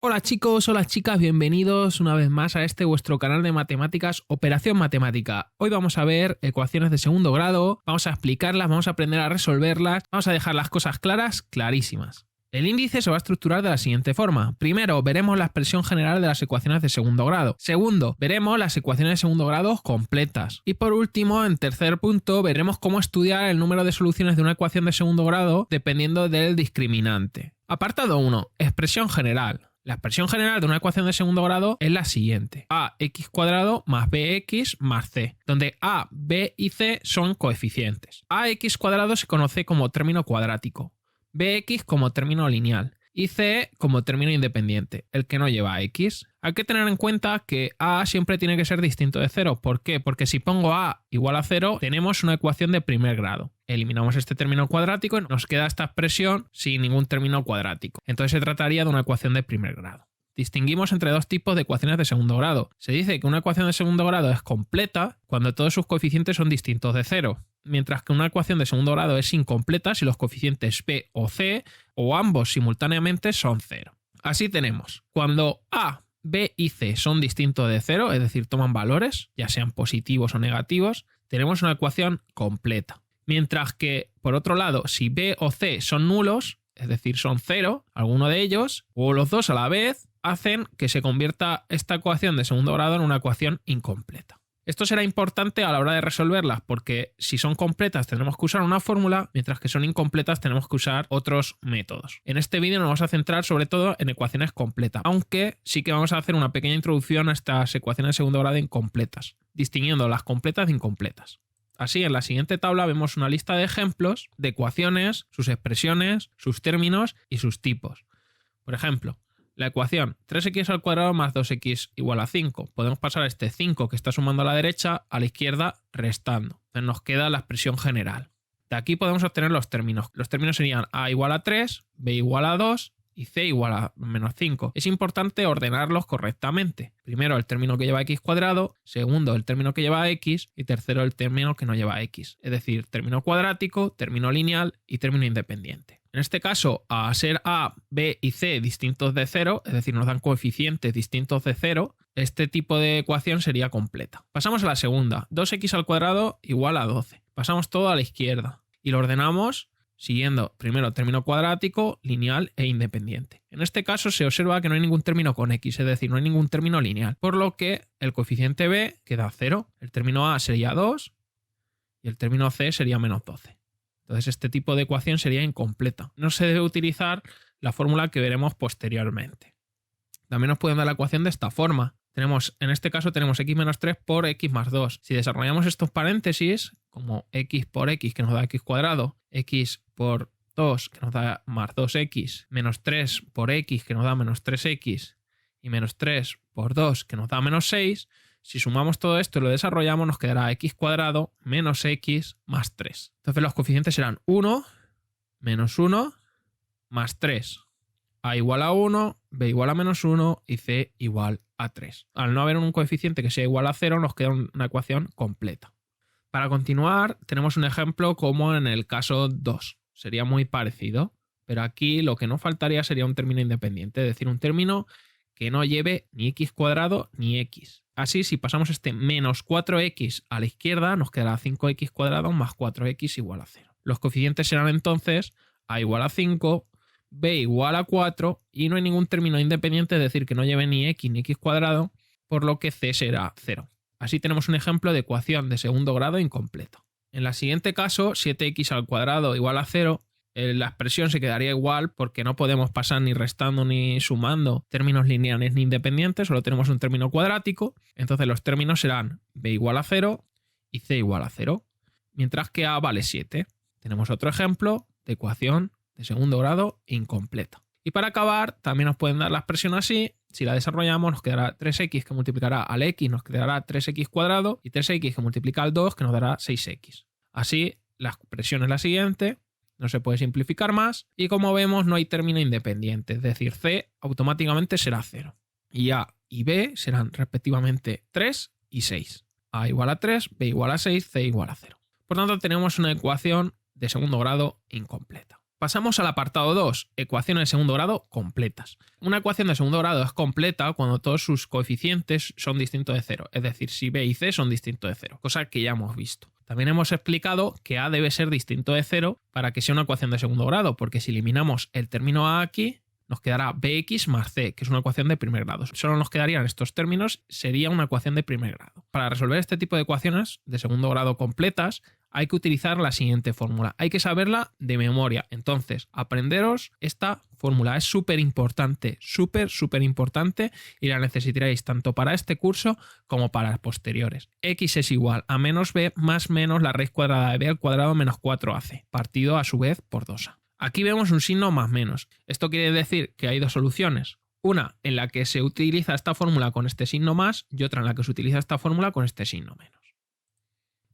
Hola chicos, hola chicas, bienvenidos una vez más a este vuestro canal de matemáticas Operación Matemática. Hoy vamos a ver ecuaciones de segundo grado, vamos a explicarlas, vamos a aprender a resolverlas, vamos a dejar las cosas claras, clarísimas. El índice se va a estructurar de la siguiente forma. Primero, veremos la expresión general de las ecuaciones de segundo grado. Segundo, veremos las ecuaciones de segundo grado completas. Y por último, en tercer punto, veremos cómo estudiar el número de soluciones de una ecuación de segundo grado dependiendo del discriminante. Apartado 1. Expresión general. La expresión general de una ecuación de segundo grado es la siguiente: ax² más bx más c, donde a, b y c son coeficientes. Ax² se conoce como término cuadrático, bx como término lineal y c como término independiente, el que no lleva x. Hay que tener en cuenta que a siempre tiene que ser distinto de 0. ¿Por qué? Porque si pongo a igual a 0, tenemos una ecuación de primer grado. Eliminamos este término cuadrático y nos queda esta expresión sin ningún término cuadrático. Entonces se trataría de una ecuación de primer grado. Distinguimos entre dos tipos de ecuaciones de segundo grado. Se dice que una ecuación de segundo grado es completa cuando todos sus coeficientes son distintos de 0, mientras que una ecuación de segundo grado es incompleta si los coeficientes b o c o ambos simultáneamente son 0. Así tenemos, cuando a, b y c son distintos de 0, es decir, toman valores, ya sean positivos o negativos, tenemos una ecuación completa. Mientras que, por otro lado, si b o c son nulos, es decir, son 0, alguno de ellos, o los dos a la vez, hacen que se convierta esta ecuación de segundo grado en una ecuación incompleta. Esto será importante a la hora de resolverlas porque si son completas tenemos que usar una fórmula, mientras que son incompletas tenemos que usar otros métodos. En este vídeo nos vamos a centrar sobre todo en ecuaciones completas, aunque sí que vamos a hacer una pequeña introducción a estas ecuaciones de segundo grado incompletas, distinguiendo las completas de incompletas. Así, en la siguiente tabla vemos una lista de ejemplos de ecuaciones, sus expresiones, sus términos y sus tipos. Por ejemplo, la ecuación 3x² más 2x igual a 5. Podemos pasar este 5 que está sumando a la derecha a la izquierda restando. Entonces nos queda la expresión general. De aquí podemos obtener los términos. Los términos serían a igual a 3, b igual a 2 y c igual a menos 5. Es importante ordenarlos correctamente. Primero el término que lleva x², segundo el término que lleva x y tercero el término que no lleva x. Es decir, término cuadrático, término lineal y término independiente. En este caso, a ser a, b y c distintos de 0, es decir, nos dan coeficientes distintos de 0, este tipo de ecuación sería completa. Pasamos a la segunda, 2x² igual a 12. Pasamos todo a la izquierda y lo ordenamos siguiendo primero término cuadrático, lineal e independiente. En este caso se observa que no hay ningún término con x, es decir, no hay ningún término lineal, por lo que el coeficiente b queda 0, el término a sería 2 y el término c sería menos 12. Entonces este tipo de ecuación sería incompleta. No se debe utilizar la fórmula que veremos posteriormente. También nos pueden dar la ecuación de esta forma. En este caso tenemos x menos 3 por x más 2. Si desarrollamos estos paréntesis, como x por x que nos da x², x por 2 que nos da más 2x, menos 3 por x que nos da menos 3x y menos 3 por 2 que nos da menos 6, si sumamos todo esto y lo desarrollamos nos quedará x² menos x más 3. Entonces los coeficientes serán 1, menos 1, más 3. A igual a 1, b igual a menos 1 y c igual a 3. Al no haber un coeficiente que sea igual a 0 nos queda una ecuación completa. Para continuar tenemos un ejemplo como en el caso 2. Sería muy parecido, pero aquí lo que no faltaría sería un término independiente, es decir, un término que no lleve ni x² ni x. Así, si pasamos este menos 4x a la izquierda, nos quedará 5x² más 4x igual a 0. Los coeficientes serán entonces a igual a 5, b igual a 4 y no hay ningún término independiente, es decir, que no lleve ni x ni x², por lo que c será 0. Así tenemos un ejemplo de ecuación de segundo grado incompleta. En el siguiente caso, 7x² igual a 0, la expresión se quedaría igual porque no podemos pasar ni restando ni sumando términos lineales ni independientes, solo tenemos un término cuadrático, entonces los términos serán b igual a 0 y c igual a 0, mientras que a vale 7. Tenemos otro ejemplo de ecuación de segundo grado incompleta. Y para acabar, también nos pueden dar la expresión así. Si la desarrollamos nos quedará 3x que multiplicará al x, nos quedará 3x² y 3x que multiplica al 2 que nos dará 6x. Así, la expresión es la siguiente. No se puede simplificar más y como vemos no hay término independiente, es decir, c automáticamente será 0 y a y b serán respectivamente 3 y 6. A igual a 3, b igual a 6, c igual a 0. Por tanto tenemos una ecuación de segundo grado incompleta. Pasamos al apartado 2, ecuaciones de segundo grado completas. Una ecuación de segundo grado es completa cuando todos sus coeficientes son distintos de 0, es decir, si b y c son distintos de 0, cosa que ya hemos visto. También hemos explicado que a debe ser distinto de 0 para que sea una ecuación de segundo grado, porque si eliminamos el término a aquí, nos quedará bx más c, que es una ecuación de primer grado. Solo nos quedarían estos términos, sería una ecuación de primer grado. Para resolver este tipo de ecuaciones de segundo grado completas, hay que utilizar la siguiente fórmula. Hay que saberla de memoria. Entonces, aprenderos esta fórmula. Es súper importante, súper importante, y la necesitaréis tanto para este curso como para los posteriores. X es igual a menos b más menos la raíz cuadrada de b al cuadrado menos 4ac, partido a su vez por 2a. Aquí vemos un signo más menos. Esto quiere decir que hay dos soluciones. Una en la que se utiliza esta fórmula con este signo más y otra en la que se utiliza esta fórmula con este signo menos.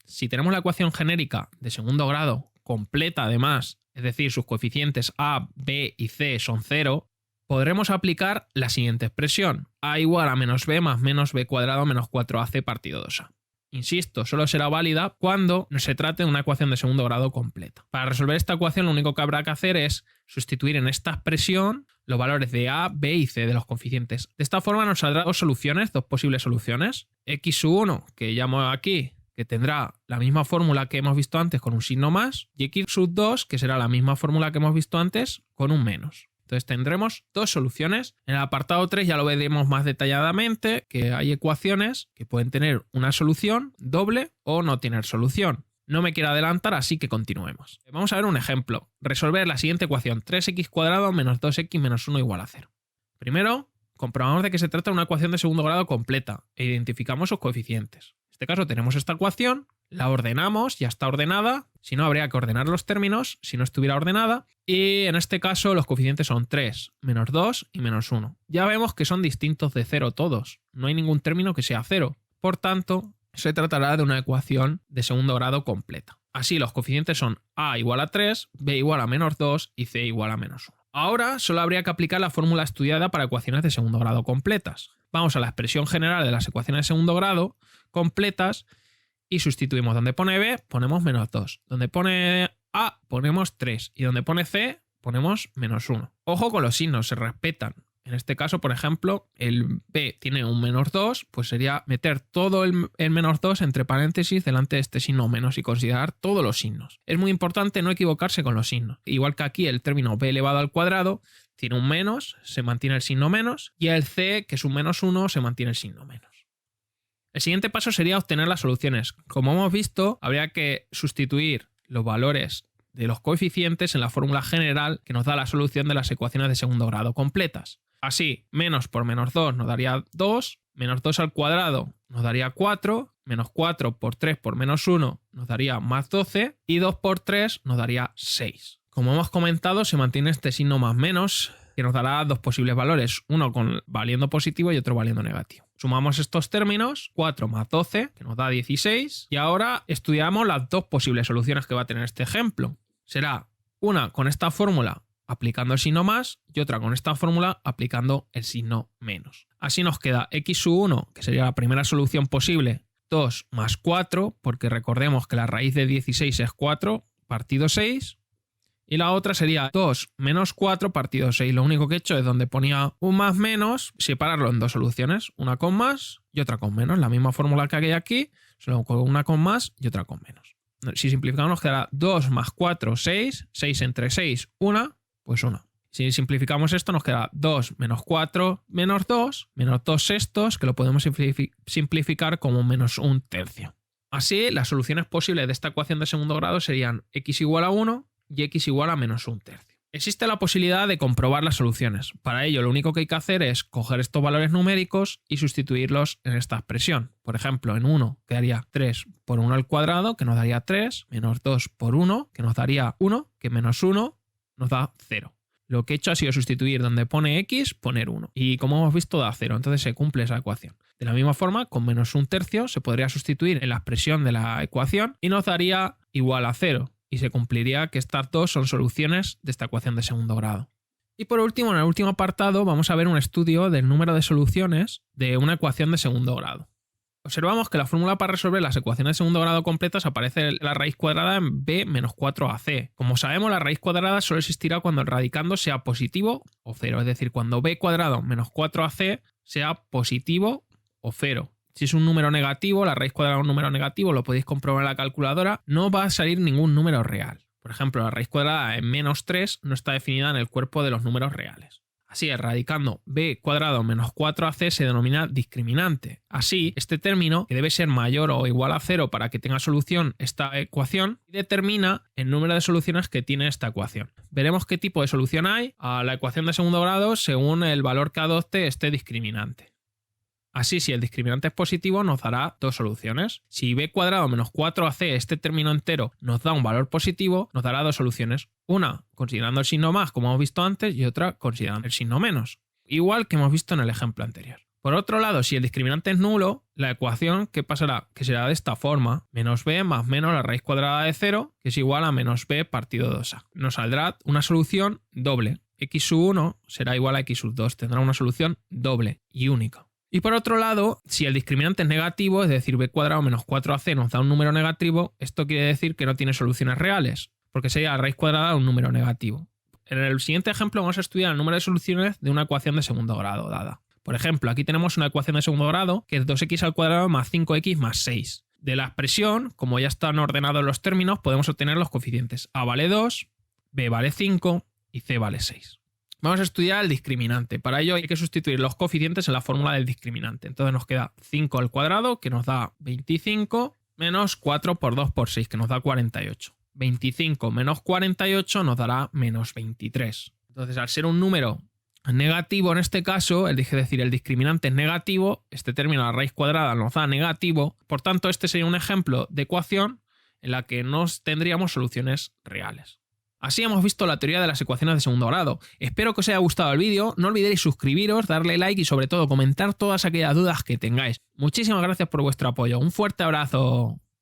Si tenemos la ecuación genérica de segundo grado completa además, es decir, sus coeficientes a, b y c son 0, podremos aplicar la siguiente expresión. A igual a menos b más menos b cuadrado menos 4ac partido 2a. Insisto, solo será válida cuando se trate de una ecuación de segundo grado completa. Para resolver esta ecuación lo único que habrá que hacer es sustituir en esta expresión los valores de a, b y c de los coeficientes. De esta forma nos saldrán dos posibles soluciones. x1, que llamo aquí, que tendrá la misma fórmula que hemos visto antes con un signo más, y x2, que será la misma fórmula que hemos visto antes con un menos. Entonces tendremos dos soluciones. En el apartado 3 ya lo veremos más detalladamente, que hay ecuaciones que pueden tener una solución doble o no tener solución. No me quiero adelantar, así que continuemos. Vamos a ver un ejemplo. Resolver la siguiente ecuación: 3x cuadrado menos 2x menos 1 igual a 0. Primero, comprobamos de que se trata de una ecuación de segundo grado completa e identificamos sus coeficientes. En este caso tenemos esta ecuación, la ordenamos, ya está ordenada, si no habría que ordenar los términos, si no estuviera ordenada, y en este caso los coeficientes son 3, menos 2 y menos 1. Ya vemos que son distintos de 0 todos, no hay ningún término que sea 0, por tanto se tratará de una ecuación de segundo grado completa. Así los coeficientes son a igual a 3, b igual a menos 2 y c igual a menos 1. Ahora solo habría que aplicar la fórmula estudiada para ecuaciones de segundo grado completas. Vamos a la expresión general de las ecuaciones de segundo grado completas y sustituimos. Donde pone b ponemos menos 2, donde pone a ponemos 3 y donde pone c ponemos menos 1. Ojo con los signos, se respetan. En este caso, por ejemplo, el b tiene un menos 2, pues sería meter todo el menos 2 entre paréntesis delante de este signo menos y considerar todos los signos. Es muy importante no equivocarse con los signos. Igual que aquí el término b elevado al cuadrado tiene un menos, se mantiene el signo menos, y el c, que es un menos 1, se mantiene el signo menos. El siguiente paso sería obtener las soluciones. Como hemos visto, habría que sustituir los valores de los coeficientes en la fórmula general que nos da la solución de las ecuaciones de segundo grado completas. Así, menos por menos 2 nos daría 2, menos 2 al cuadrado nos daría 4, menos 4 por 3 por menos 1 nos daría más 12 y 2 por 3 nos daría 6. Como hemos comentado, se mantiene este signo más menos, que nos dará dos posibles valores, uno valiendo positivo y otro valiendo negativo. Sumamos estos términos, 4 más 12, que nos da 16, y ahora estudiamos las dos posibles soluciones que va a tener este ejemplo. Será una con esta fórmula aplicando el signo más y otra con esta fórmula aplicando el signo menos. Así nos queda x1, que sería la primera solución posible, 2 más 4, porque recordemos que la raíz de 16 es 4 partido 6, y la otra sería 2 menos 4 partido 6. Lo único que he hecho es donde ponía un más menos, separarlo en dos soluciones, una con más y otra con menos. La misma fórmula que hay aquí, solo con una con más y otra con menos. Si simplificamos nos quedará 2 más 4, 6, 6 entre 6, 1, pues 1. Si simplificamos esto nos queda 2 menos 4 menos 2 sextos, que lo podemos simplificar como menos 1 tercio. Así, las soluciones posibles de esta ecuación de segundo grado serían x igual a 1 y x igual a menos 1 tercio. Existe la posibilidad de comprobar las soluciones. Para ello lo único que hay que hacer es coger estos valores numéricos y sustituirlos en esta expresión. Por ejemplo, en 1 quedaría 3 por 1 al cuadrado, que nos daría 3, menos 2 por 1, que nos daría 1, que menos 1 nos da 0. Lo que he hecho ha sido sustituir donde pone x, poner 1. Y como hemos visto da 0, entonces se cumple esa ecuación. De la misma forma, con menos 1 tercio se podría sustituir en la expresión de la ecuación y nos daría igual a 0. Y se cumpliría que estas dos son soluciones de esta ecuación de segundo grado. Y por último, en el último apartado, vamos a ver un estudio del número de soluciones de una ecuación de segundo grado. Observamos que la fórmula para resolver las ecuaciones de segundo grado completas aparece la raíz cuadrada en b menos 4ac. Como sabemos, la raíz cuadrada solo existirá cuando el radicando sea positivo o cero, es decir, cuando b cuadrado menos 4ac sea positivo o cero. Si es un número negativo, la raíz cuadrada de un número negativo, lo podéis comprobar en la calculadora, no va a salir ningún número real. Por ejemplo, la raíz cuadrada en menos 3 no está definida en el cuerpo de los números reales. Así es, radicando b cuadrado menos 4ac se denomina discriminante. Así, este término, que debe ser mayor o igual a 0 para que tenga solución esta ecuación, determina el número de soluciones que tiene esta ecuación. Veremos qué tipo de solución hay a la ecuación de segundo grado según el valor que adopte este discriminante. Así, si el discriminante es positivo, nos dará dos soluciones. Si b cuadrado menos 4ac, este término entero, nos da un valor positivo, nos dará dos soluciones. Una considerando el signo más, como hemos visto antes, y otra considerando el signo menos. Igual que hemos visto en el ejemplo anterior. Por otro lado, si el discriminante es nulo, la ecuación, ¿qué pasará? Que será de esta forma. Menos b más menos la raíz cuadrada de 0, que es igual a menos b partido 2a. Nos saldrá una solución doble. X sub 1 será igual a X sub 2. Tendrá una solución doble y única. Y por otro lado, si el discriminante es negativo, es decir, b cuadrado menos 4ac nos da un número negativo, esto quiere decir que no tiene soluciones reales, porque sería la raíz cuadrada de un número negativo. En el siguiente ejemplo vamos a estudiar el número de soluciones de una ecuación de segundo grado dada. Por ejemplo, aquí tenemos una ecuación de segundo grado que es 2x al cuadrado más 5x más 6. De la expresión, como ya están ordenados los términos, podemos obtener los coeficientes. A vale 2, b vale 5 y c vale 6. Vamos a estudiar el discriminante. Para ello hay que sustituir los coeficientes en la fórmula del discriminante. Entonces nos queda 5 al cuadrado, que nos da 25, menos 4 por 2 por 6, que nos da 48. 25 menos 48 nos dará menos 23. Entonces, al ser un número negativo en este caso, es decir, el discriminante es negativo, este término, la raíz cuadrada, nos da negativo. Por tanto, este sería un ejemplo de ecuación en la que no tendríamos soluciones reales. Así hemos visto la teoría de las ecuaciones de segundo grado. Espero que os haya gustado el vídeo, no olvidéis suscribiros, darle like y sobre todo comentar todas aquellas dudas que tengáis. Muchísimas gracias por vuestro apoyo, un fuerte abrazo.